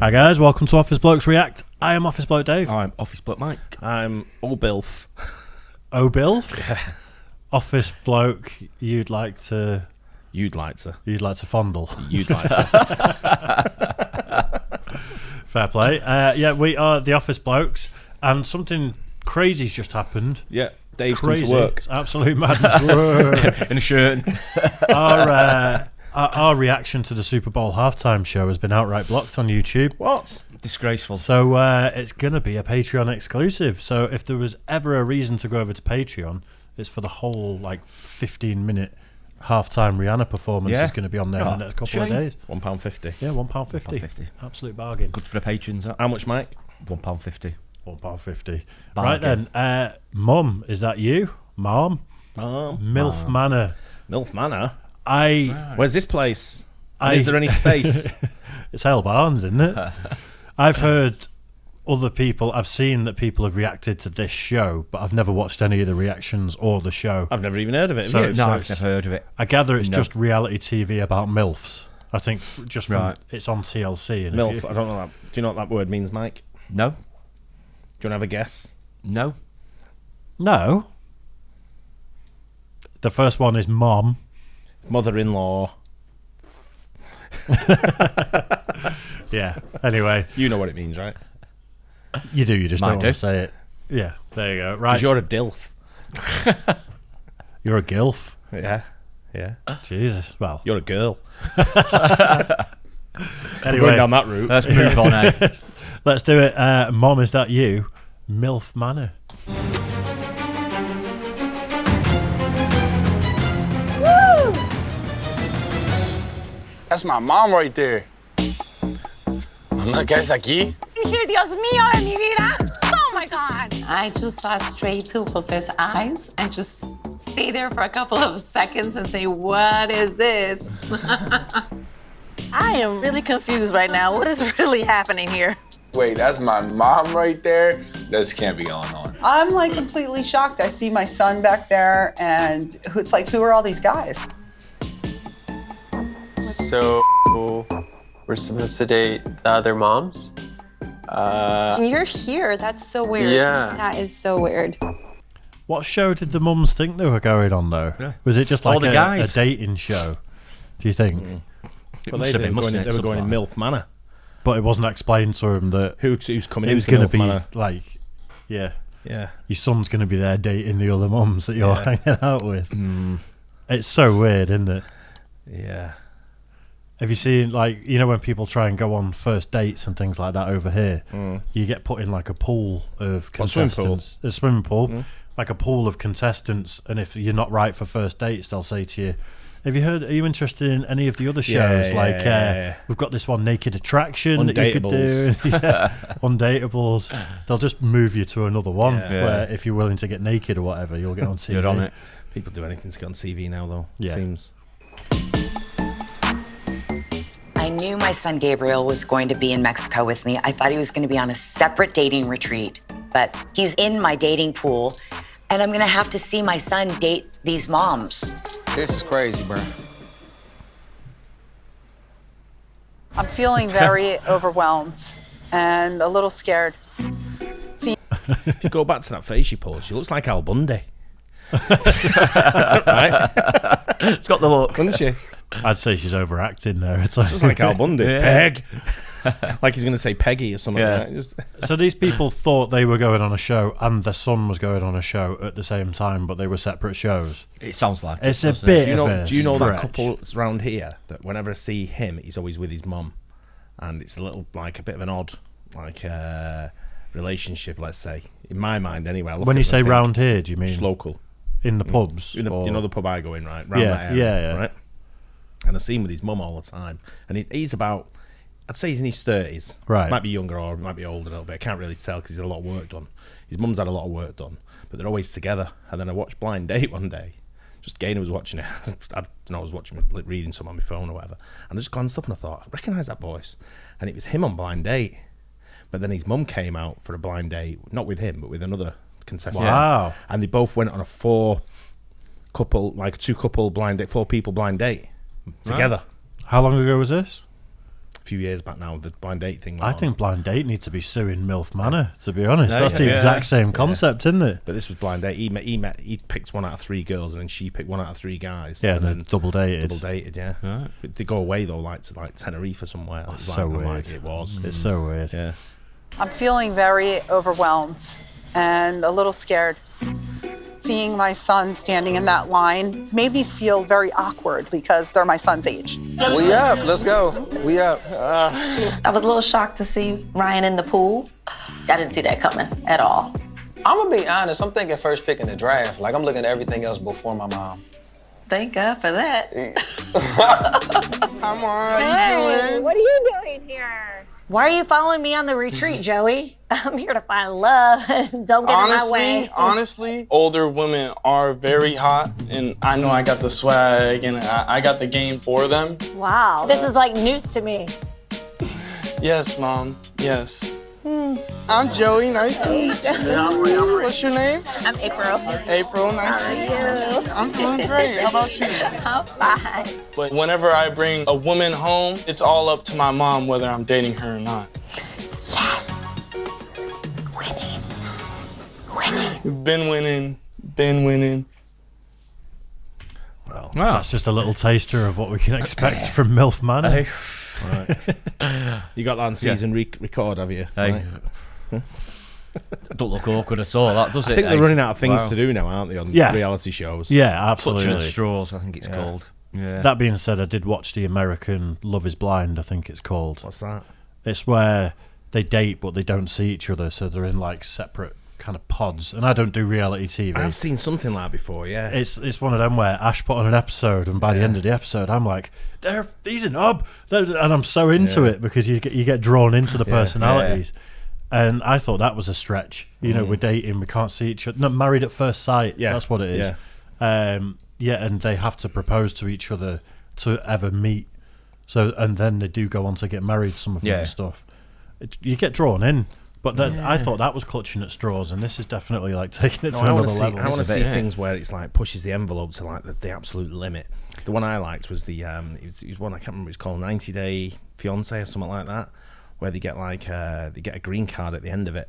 Hi guys, welcome to Office Blokes React. I am Office Bloke Dave. I'm Office Bloke Mike. I'm Bilf. Bilf? Yeah. Office Bloke you'd like to fondle. You'd like to. Fair play. Yeah, we are the Office Blokes, and something crazy's just happened. Yeah, Dave's Crazy. come to work. It's absolute madness. In a shirt. Our reaction to the Super Bowl halftime show has been outright blocked on YouTube. What? Disgraceful. So it's going to be a Patreon exclusive. So if there was ever a reason to go over to Patreon, it's for the whole 15-minute halftime Rihanna performance is going to be on there in the next couple of days. £1.50. Yeah, £1.50. Absolute bargain. Good for the patrons. How much, Mike? £1.50. £1.50. Right then, Mum, is that you? Mom? MILF Manor. MILF Manor? Right. Where's this place? Is there any space? It's Hell Barnes, isn't it? I've heard I've seen that people have reacted to this show, but I've never watched any of the reactions or the show. I've never even heard of it. So- Have you? so No, I've never heard of it. I gather it's just reality TV about MILFs. I think just from, it's on TLC. And MILF, I don't know that. Do you know what that word means, Mike? No. Do you want to have a guess? No. No. The first one is Mom. Mother-in-law. Yeah. Anyway, You know what it means, right? you do. You just Might don't want do. to say it. Yeah. There you go. Right. Because you're a DILF. You're a gilf. Yeah. Yeah. Jesus. Well. You're a girl. Anyway, Going down that route. Let's move on now. let's do it. Mom, is that you? MILF Manor. That's my mom right there. Mamá, ¿qué haces aquí? Dios mío de mi vida. Oh my God. I just saw straight two possessed eyes and just stay there for a couple of seconds and say, what is this? I am really confused right now. What is really happening here? Wait, that's my mom right there? This can't be going on. I'm completely shocked. I see my son back there, and it's who are all these guys? So we're supposed to date the other moms? And you're here. That's so weird. Yeah. That is so weird. What show did the mums think they were going on, though? Yeah. Was it just All like the a guys. dating show, do you think? Well, they were going in MILF Manor. But it wasn't explained to him that Who's coming it was into going to MILF be Manor? Yeah, Yeah. your son's going to be there dating the other mums that you're hanging out with. It's so weird, isn't it? Yeah. Have you seen, when people try and go on first dates and things like that over here, you get put in a pool of What, swimming pool? contestants. A swimming pool. Like a pool of contestants, and if you're not right for first dates, they'll say to you, are you interested in any of the other shows? We've got this one, Naked Attraction, that you could do. Undateables. They'll just move you to another one where if you're willing to get naked or whatever, you'll get on TV. You're on it. People do anything to get on TV now, though. It Yeah. seems. I knew my son Gabriel was going to be in Mexico with me. I thought he was going to be on a separate dating retreat, but he's in my dating pool, and I'm going to have to see my son date these moms. This is crazy, bro. I'm feeling very overwhelmed and a little scared. If you go back to that face she pulled, she looks like Al Bundy. Right? It's got the look. Doesn't she? I'd say she's overacting there. It's Just like Al Bundy. Yeah. Peg. Like he's going to say Peggy or something. Yeah. Right? Just... So these people thought they were going on a show and their son was going on a show at the same time, but they were separate shows. It sounds like It's it, a doesn't bit it? Do you know that stretch. couple that's around here that whenever I see him, he's always with his mum, and it's a little a bit of an odd relationship, let's say, in my mind anyway. I look When at you them say and think, round here, do you mean just local? in the pubs? You or- know the pub I go in, right? Round that area, yeah. right? And I see him with his mum all the time, and he's about, I'd say he's in his 30s. Right. Might be younger or might be older a little bit. I can't really tell because he's had a lot of work done. His mum's had a lot of work done, but they're always together. And then I watched Blind Date one day. Just Gaynor was watching it. I don't know, I was watching it, reading something on my phone or whatever. And I just glanced up and I thought, I recognise that voice. And it was him on Blind Date. But then his mum came out for a blind date, not with him, but with another contestant. Wow. And they both went on a four people blind date together. How long ago was this? a few years back now. The blind date thing. I think Blind Date need to be suing MILF Manor. To be honest, Yeah, that's the exact same concept, isn't it? But this was Blind Date. He picked 1 out of 3 girls, and then she picked 1 out of 3 guys. Yeah, and and then double dated. Yeah. Right. They go away though, like to Tenerife or somewhere. That's Like, so I'm weird. like, it was. It's so weird. Yeah. I'm feeling very overwhelmed and a little scared. Seeing my son standing in that line made me feel very awkward because they're my son's age. We up. Let's go. We up. I was a little shocked to see Ryan in the pool. I didn't see that coming at all. I'm gonna be honest. I'm thinking first pick in the draft. Like I'm looking at everything else before my mom. Thank God for that. Come on. Hey, what are you doing here? Why are you following me on the retreat, Joey? I'm here to find love. Don't get in my way. Honestly, older women are very hot, and I know I got the swag, and I got the game for them. Wow, this is like news to me. Yes, Mom, yes. I'm Joey, nice to meet you. What's your name? I'm April. April, nice to meet you. I'm doing great, how about you? I'm fine. But whenever I bring a woman home, it's all up to my mom whether I'm dating her or not. Yes. Winning. Been winning. Well, that's just a little taster of what we can expect from MILF Manor. Right. You got that on season record, have you? Hey. Right. Don't look awkward at all, that does it? I think they're running out of things to do now, aren't they, on reality shows? Yeah, absolutely. Clutching at straws, I think it's called. Yeah. That being said, I did watch the American Love is Blind, I think it's called. What's that? It's where they date but they don't see each other, so they're in like separate kind of pods. And I don't do reality TV. I've seen something like that before, yeah. It's one of them where Ash put on an episode, and by the end of the episode, I'm like, he's a knob, and I'm so into it because you get drawn into the personalities. And I thought that was a stretch. You know, we're dating, we can't see each other. No, married at first sight. Yeah, that's what it is. Yeah, and they have to propose to each other to ever meet. So, and then they do go on to get married, some of them and stuff. You get drawn in. But I thought that was clutching at straws, and this is definitely like taking it to another level. I want to see things where it's like pushes the envelope to like the absolute limit. The one I liked was the it was one I can't remember. It's called 90 Day Fiance or something like that, where they get like they get a green card at the end of it.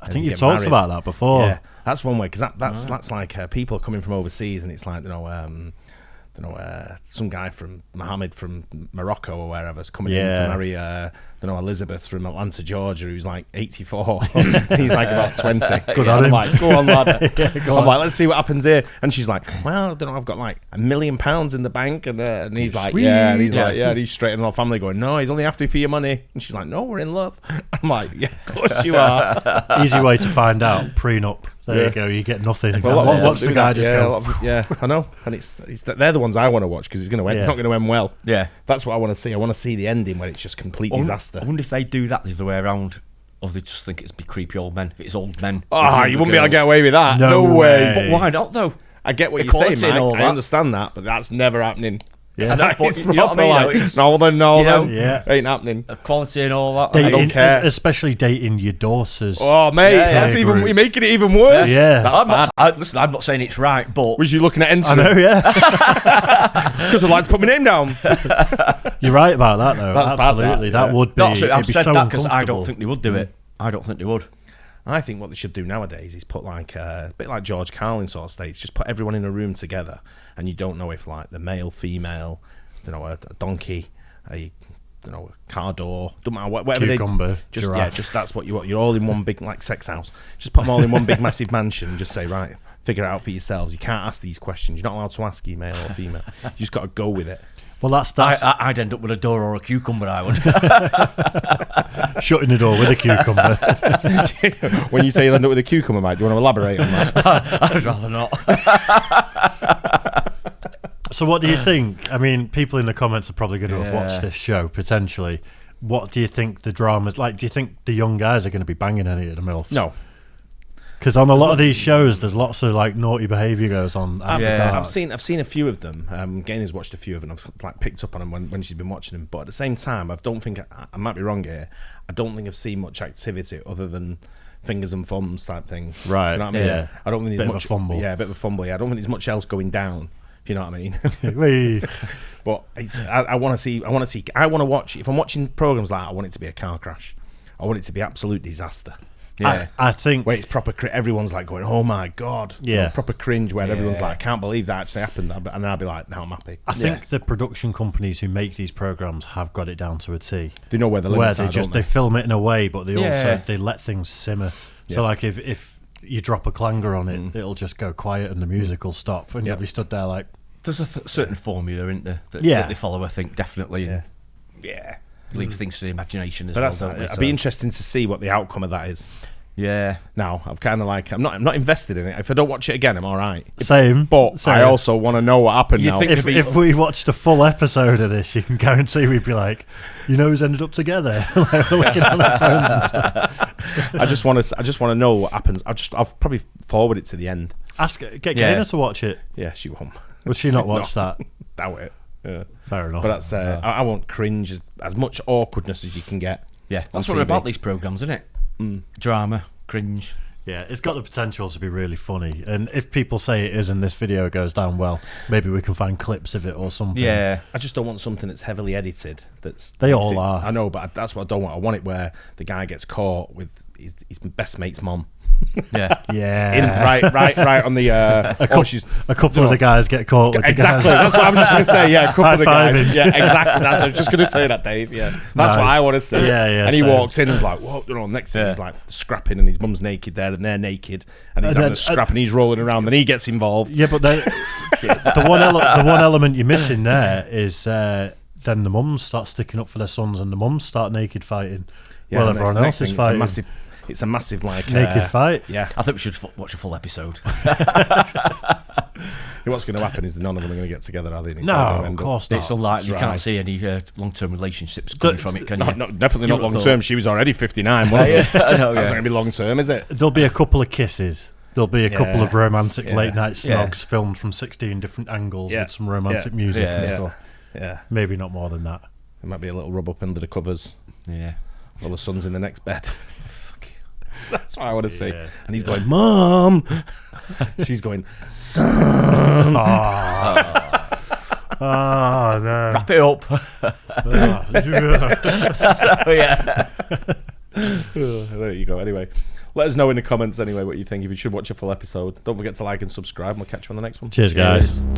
I think you've talked about that before. Yeah, that's one way, because that's like people coming from overseas, and it's like some guy from Mohammed from Morocco or wherever is coming in to marry Elizabeth from Atlanta, Georgia, who's like 84. He's like about 20. Good on him. I'm like, go on, lad. Go I'm on. like, let's see what happens here. And she's like, well, I don't know, I've got like £1 million in the bank, and he's like, and he's straightening our family, going, no, he's only after for your money. And she's like, no, we're in love. I'm like, yeah, of course you are. Easy way to find out. Prenup. There you go. You get nothing. Well, what's the guy just go? I know. And it's they're the ones I want to watch, because it's not going to end well. Yeah, that's what I want to see. I want to see the ending where it's just complete disaster. I wonder if they do that the other way around, or they just think it's be creepy old men. If it's old men. Oh, you wouldn't be able to get away with that. No way. But why not though? I get what you're saying, Mike. I understand that, but that's never happening. Yeah. It's you know what I mean? Ain't happening. Quality and all that. Dating, I don't care. Especially dating your daughters. Oh, mate, that's even. You're making it even worse. Yeah. Listen, I'm not saying it's right, but was you looking at entering? I know, yeah. Because I'd like to put my name down. You're right about that, though. That's absolutely, bad, that would be. I've said so that because I don't uncomfortable. think they would do it. I don't think they would. I think what they should do nowadays is put like a bit like George Carlin sort of states, just put everyone in a room together, and you don't know if like the male, female, a donkey, a car door, don't matter whatever cucumber, they just giraffe. just that's what you want. You're all in one big like sex house. Just put them all in one big massive mansion and just say, right, figure it out for yourselves. You can't ask these questions. You're not allowed to ask you male or female. You just got to go with it. Well, that's I'd end up with a door or a cucumber. I would. Shutting the door with a cucumber. When you say you'll end up with a cucumber, mate, do you want to elaborate on that? I'd rather not. So what do you think? I mean, people in the comments are probably going to have watched this show, potentially. What do you think the drama's like? Do you think the young guys are going to be banging any of the MILFs? No. Because on a lot of these shows, there's lots of like naughty behaviour goes on. I've seen a few of them. Gainer's watched a few of them. I've like picked up on them when she's been watching them. But at the same time, I don't think I might be wrong here. I don't think I've seen much activity other than fingers and thumbs type thing. Right. You know what I mean? Yeah. I don't think there's bit much of a fumble. Yeah, a bit of a fumble. Yeah, I don't think there's much else going down. if you know what I mean. But I want to watch. If I'm watching programs like that, I want it to be a car crash. I want it to be absolute disaster. Yeah, I think where it's proper. Everyone's like going, "Oh my god!" Yeah, proper cringe. Where everyone's like, "I can't believe that actually happened," and then I'll be like, "Now I'm happy." I think the production companies who make these programs have got it down to a T. They know where the limits are. They film it in a way, but they also let things simmer. So like if you drop a clanger on it, it'll just go quiet and the music will stop, and you'll be stood there like. There's a certain formula, isn't there? That they follow, I think, definitely. Yeah. Leaves things to the imagination as well. Don't it'd be interesting to see what the outcome of that is. Yeah. Now I'm kind of like I'm not invested in it. If I don't watch it again, I'm all right. Same. I also want to know what happened now. If we watched a full episode of this, you can guarantee we'd be like, who's ended up together, like, looking at their phones and stuff. I just want to know what happens. I'll probably forward it to the end. Get Gaynor to watch it. Yeah, she won't. Will she not watch that? Doubt it. Yeah. Fair enough. But that's I won't cringe as much awkwardness as you can get. Yeah, that's what about these programs, isn't it? Drama, cringe. Yeah, it's got the potential to be really funny. And if people say it is and this video goes down well, maybe we can find clips of it or something. Yeah, I just don't want something that's heavily edited. They all are. I know, but that's what I don't want. I want it where the guy gets caught with his best mate's mom. Yeah. Right on the. A couple of the guys get caught with exactly. The guys. That's what I was just going to say. Yeah, a couple of the guys. High-fiving. Yeah, exactly. I was just going to say that, Dave. Yeah, that's what I want to see. Yeah. And he walks in and is like, "Whoa!" Next thing he's like scrapping, and his mum's naked there, and they're naked, and he's having a scrap, and he's rolling around, and he gets involved. Yeah, but the one element you're missing there is then the mums start sticking up for their sons, and the mums start naked fighting. Yeah, well, everyone else is fighting. It's a massive like naked fight. Yeah, I think we should watch a full episode. What's going to happen is none of them are going to get together, are they? No, of course not. It's unlikely. You can't see any long-term relationships coming from it, can you? No, definitely not long-term. She was already 59. That's not going to be long-term, is it? There'll be a couple of kisses. There'll be a couple of romantic late-night snogs filmed from 16 different angles with some romantic music and stuff. Yeah, maybe not more than that. There might be a little rub up under the covers. Yeah, while the son's in the next bed. That's what I want to see. And he's going, "Mom." She's going, "Son." Oh no! Wrap it up. Yeah. There you go. Anyway, let us know in the comments anyway what you think. If you should watch a full episode, don't forget to like and subscribe. And we'll catch you on the next one. Cheers, guys.